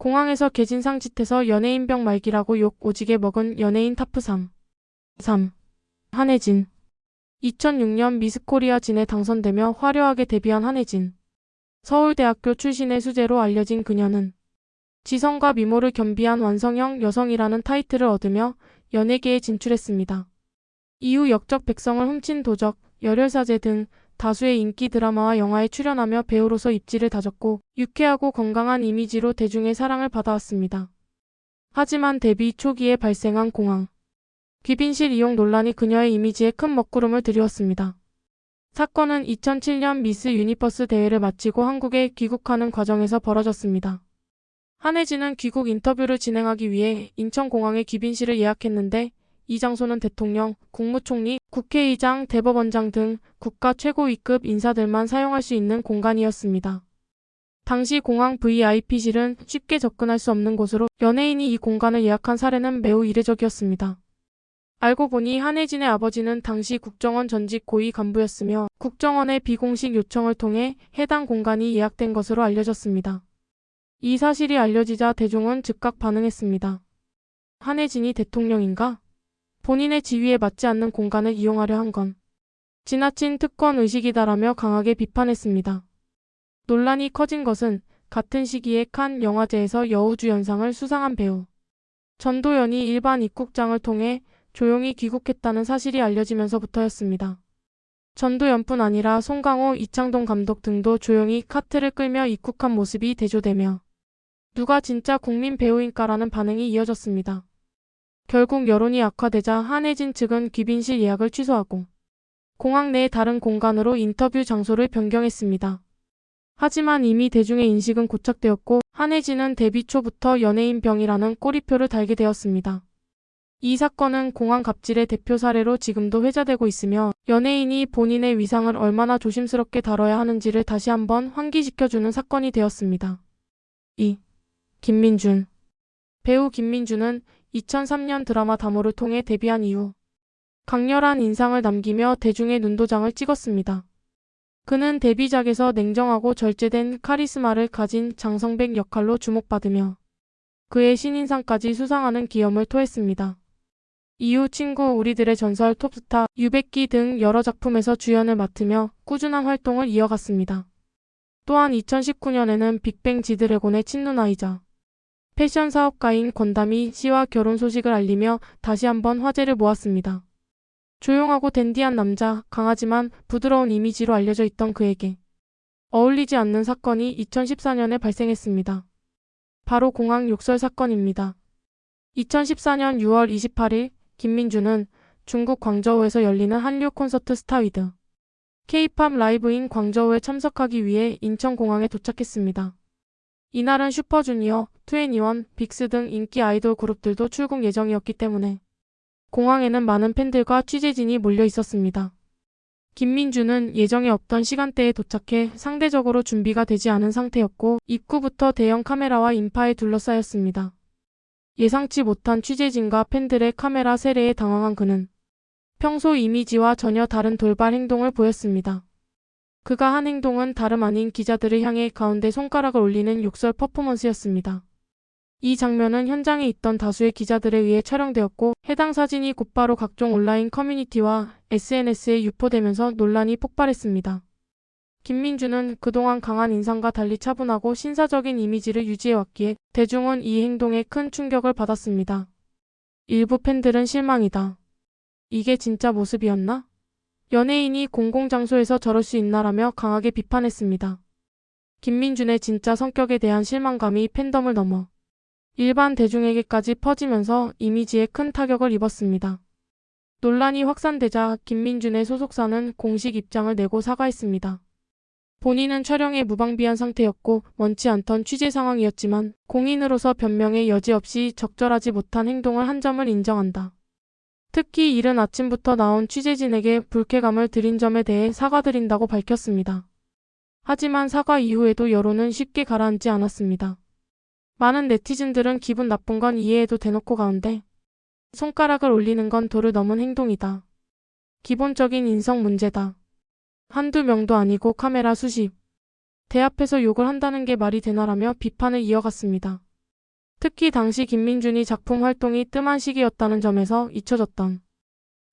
공항에서 개진상 짓해서 연예인병 말기라고 욕 오지게 먹은 연예인 타프 3. 한혜진. 2006년 미스코리아 진에 당선되며 화려하게 데뷔한 한혜진. 서울대학교 출신의 수재로 알려진 그녀는 지성과 미모를 겸비한 완성형 여성이라는 타이틀을 얻으며 연예계에 진출했습니다. 이후 역적 백성을 훔친 도적, 열혈사제 등 다수의 인기 드라마와 영화에 출연하며 배우로서 입지를 다졌고 유쾌하고 건강한 이미지로 대중의 사랑을 받아왔습니다. 하지만 데뷔 초기에 발생한 공항 귀빈실 이용 논란이 그녀의 이미지에 큰 먹구름을 들이웠습니다. 사건은 2007년 미스 유니버스 대회를 마치고 한국에 귀국하는 과정에서 벌어졌습니다. 한혜진은 귀국 인터뷰를 진행하기 위해 인천공항에 귀빈실을 예약했는데 이 장소는 대통령, 국무총리, 국회의장, 대법원장 등 국가 최고위급 인사들만 사용할 수 있는 공간이었습니다. 당시 공항 VIP실은 쉽게 접근할 수 없는 곳으로 연예인이 이 공간을 예약한 사례는 매우 이례적이었습니다. 알고 보니 한혜진의 아버지는 당시 국정원 전직 고위 간부였으며 국정원의 비공식 요청을 통해 해당 공간이 예약된 것으로 알려졌습니다. 이 사실이 알려지자 대중은 즉각 반응했습니다. 한혜진이 대통령인가? 본인의 지위에 맞지 않는 공간을 이용하려 한 건 지나친 특권 의식이다라며 강하게 비판했습니다. 논란이 커진 것은 같은 시기에 칸 영화제에서 여우주연상을 수상한 배우 전도연이 일반 입국장을 통해 조용히 귀국했다는 사실이 알려지면서부터였습니다. 전도연뿐 아니라 송강호, 이창동 감독 등도 조용히 카트를 끌며 입국한 모습이 대조되며 누가 진짜 국민 배우인가라는 반응이 이어졌습니다. 결국 여론이 악화되자 한혜진 측은 귀빈실 예약을 취소하고 공항 내 다른 공간으로 인터뷰 장소를 변경했습니다. 하지만 이미 대중의 인식은 고착되었고 한혜진은 데뷔 초부터 연예인병이라는 꼬리표를 달게 되었습니다. 이 사건은 공항 갑질의 대표 사례로 지금도 회자되고 있으며 연예인이 본인의 위상을 얼마나 조심스럽게 다뤄야 하는지를 다시 한번 환기시켜주는 사건이 되었습니다. 2. 김민준. 배우 김민준은 2003년 드라마 다모를 통해 데뷔한 이후 강렬한 인상을 남기며 대중의 눈도장을 찍었습니다. 그는 데뷔작에서 냉정하고 절제된 카리스마를 가진 장성백 역할로 주목받으며 그의 신인상까지 수상하는 기염을 토했습니다. 이후 친구, 우리들의 전설, 톱스타, 유백기 등 여러 작품에서 주연을 맡으며 꾸준한 활동을 이어갔습니다. 또한 2019년에는 빅뱅 지드래곤의 친누나이자 패션 사업가인 권다미 씨와 결혼 소식을 알리며 다시 한번 화제를 모았습니다. 조용하고 댄디한 남자, 강하지만 부드러운 이미지로 알려져 있던 그에게 어울리지 않는 사건이 2014년에 발생했습니다. 바로 공항 욕설 사건입니다. 2014년 6월 28일 김민준은 중국 광저우에서 열리는 한류 콘서트 스타위드 K-팝 라이브인 광저우에 참석하기 위해 인천공항에 도착했습니다. 이날은 슈퍼주니어, 2NE1, 빅스 등 인기 아이돌 그룹들도 출국 예정이었기 때문에 공항에는 많은 팬들과 취재진이 몰려 있었습니다. 김민준은 예정에 없던 시간대에 도착해 상대적으로 준비가 되지 않은 상태였고 입구부터 대형 카메라와 인파에 둘러싸였습니다. 예상치 못한 취재진과 팬들의 카메라 세례에 당황한 그는 평소 이미지와 전혀 다른 돌발 행동을 보였습니다. 그가 한 행동은 다름 아닌 기자들을 향해 가운데 손가락을 올리는 욕설 퍼포먼스였습니다. 이 장면은 현장에 있던 다수의 기자들에 의해 촬영되었고 해당 사진이 곧바로 각종 온라인 커뮤니티와 SNS에 유포되면서 논란이 폭발했습니다. 김민준은 그동안 강한 인상과 달리 차분하고 신사적인 이미지를 유지해왔기에 대중은 이 행동에 큰 충격을 받았습니다. 일부 팬들은 실망이다. 이게 진짜 모습이었나? 연예인이 공공장소에서 저럴 수 있나라며 강하게 비판했습니다. 김민준의 진짜 성격에 대한 실망감이 팬덤을 넘어 일반 대중에게까지 퍼지면서 이미지에 큰 타격을 입었습니다. 논란이 확산되자 김민준의 소속사는 공식 입장을 내고 사과했습니다. 본인은 촬영에 무방비한 상태였고 원치 않던 취재 상황이었지만 공인으로서 변명의 여지 없이 적절하지 못한 행동을 한 점을 인정한다. 특히 이른 아침부터 나온 취재진에게 불쾌감을 드린 점에 대해 사과드린다고 밝혔습니다. 하지만 사과 이후에도 여론은 쉽게 가라앉지 않았습니다. 많은 네티즌들은 기분 나쁜 건 이해해도 대놓고 가운데 손가락을 올리는 건 도를 넘은 행동이다. 기본적인 인성 문제다. 한두 명도 아니고 카메라 수십 대 앞에서 욕을 한다는 게 말이 되나라며 비판을 이어갔습니다. 특히 당시 김민준이 작품 활동이 뜸한 시기였다는 점에서 잊혀졌던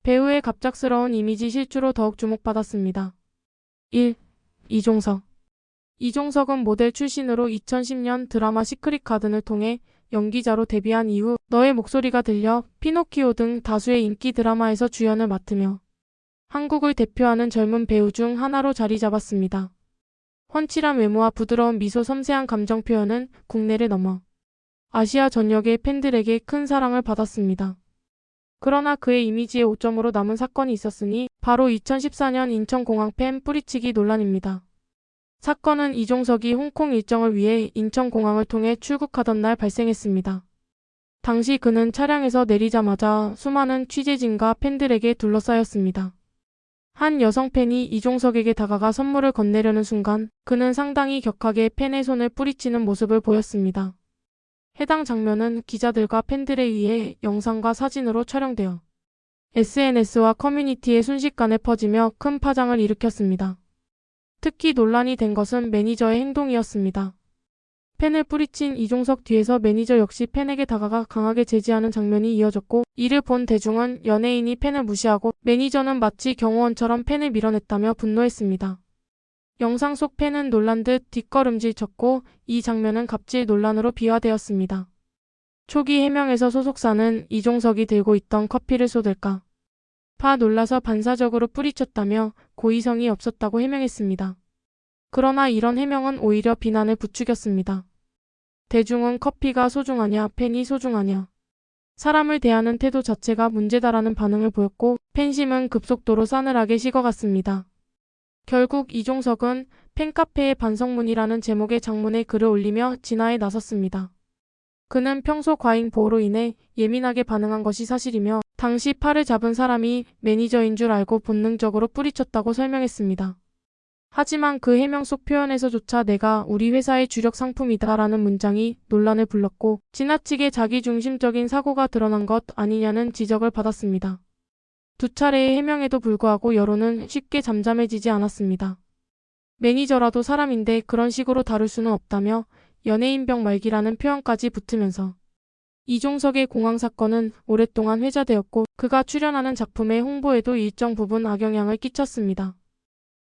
배우의 갑작스러운 이미지 실주로 더욱 주목받았습니다. 1. 이종석. 이종석은 모델 출신으로 2010년 드라마 시크릿 가든을 통해 연기자로 데뷔한 이후 너의 목소리가 들려, 피노키오 등 다수의 인기 드라마에서 주연을 맡으며 한국을 대표하는 젊은 배우 중 하나로 자리 잡았습니다. 훤칠한 외모와 부드러운 미소, 섬세한 감정 표현은 국내를 넘어 아시아 전역의 팬들에게 큰 사랑을 받았습니다. 그러나 그의 이미지에 오점으로 남은 사건이 있었으니 바로 2014년 인천공항 팬 뿌리치기 논란입니다. 사건은 이종석이 홍콩 일정을 위해 인천공항을 통해 출국하던 날 발생했습니다. 당시 그는 차량에서 내리자마자 수많은 취재진과 팬들에게 둘러싸였습니다. 한 여성 팬이 이종석에게 다가가 선물을 건네려는 순간 그는 상당히 격하게 팬의 손을 뿌리치는 모습을 보였습니다. 해당 장면은 기자들과 팬들에 의해 영상과 사진으로 촬영되어 SNS와 커뮤니티에 순식간에 퍼지며 큰 파장을 일으켰습니다. 특히 논란이 된 것은 매니저의 행동이었습니다. 팬을 뿌리친 이종석 뒤에서 매니저 역시 팬에게 다가가 강하게 제지하는 장면이 이어졌고, 이를 본 대중은 연예인이 팬을 무시하고 매니저는 마치 경호원처럼 팬을 밀어냈다며 분노했습니다. 영상 속 팬은 놀란 듯 뒷걸음질 쳤고 이 장면은 갑질 논란으로 비화되었습니다. 초기 해명에서 소속사는 이종석이 들고 있던 커피를 쏟을까 봐 놀라서 반사적으로 뿌리쳤다며 고의성이 없었다고 해명했습니다. 그러나 이런 해명은 오히려 비난을 부추겼습니다. 대중은 커피가 소중하냐, 팬이 소중하냐, 사람을 대하는 태도 자체가 문제다라는 반응을 보였고 팬심은 급속도로 싸늘하게 식어갔습니다. 결국 이종석은 팬카페의 반성문이라는 제목의 장문의 글을 올리며 진화에 나섰습니다. 그는 평소 과잉 보호로 인해 예민하게 반응한 것이 사실이며 당시 팔을 잡은 사람이 매니저인 줄 알고 본능적으로 뿌리쳤다고 설명했습니다. 하지만 그 해명 속 표현에서조차 내가 우리 회사의 주력 상품이다라는 문장이 논란을 불렀고 지나치게 자기중심적인 사고가 드러난 것 아니냐는 지적을 받았습니다. 두 차례의 해명에도 불구하고 여론은 쉽게 잠잠해지지 않았습니다. 매니저라도 사람인데 그런 식으로 다룰 수는 없다며 연예인병 말기라는 표현까지 붙으면서 이종석의 공항 사건은 오랫동안 회자되었고 그가 출연하는 작품의 홍보에도 일정 부분 악영향을 끼쳤습니다.